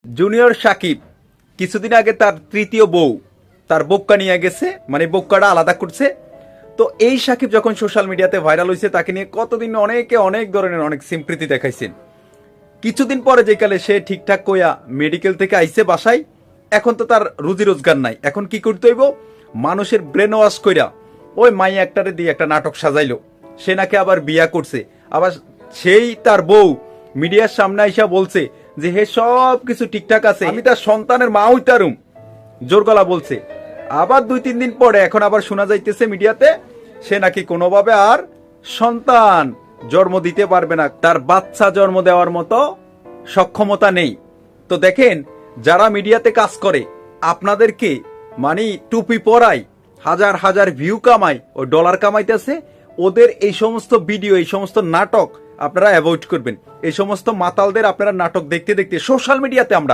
Junior Shakib কিছুদিন আগে তার তৃতীয় বউ তার বোক্কা নিয়ে গেছে, মানে বোক্কাটা আলাদা করছে। তো এই সাকিব যখন সোশ্যাল মিডিয়াতে ভাইরাল হয়েছে, তাকে নিয়ে কতদিন অনেকে অনেক ধরনের অনেক সিম্পৃতি দেখাইছেন। কিছুদিন পরে যেকালে সে ঠিকঠাক কইয়া মেডিকেল থেকে আইছে বাসায়, এখন তো তার রুজি রোজগার নাই। এখন কি করতে হইব, মানুষের ব্রেন ওয়াশ কইরা ওই মাই একটারে দিয়ে একটা নাটক সাজাইলো, সে নাকি আবার বিয়া করছে। আবার সেই তার বউ মিডিয়ার সামনে আইসা বলছে যে হে সব কিছু ঠিকঠাক আছে, আমি তার সন্তানের মা হইতারুম, জোর গলা বলছে। আবার 2-3 দিন পরে এখন আবার শোনা যাইতেছে মিডিয়াতে সে নাকি কোনোভাবে আর সন্তান জন্ম দিতে পারবে না, তার বাচ্চা জন্ম দেওয়ার মতো সক্ষমতা নেই। তো দেখেন, যারা মিডিয়াতে কাজ করে আপনাদেরকে মানে টুপি পরায়, হাজার হাজার ভিউ কামায়, ও ডলার কামাইতেছে, ওদের এই সমস্ত ভিডিও, এই সমস্ত নাটক আপনারা অ্যাভয়েড করবেন। এই সমস্ত মাতালদের আপনারা নাটক দেখতে দেখতে সোশ্যাল মিডিয়াতে আমরা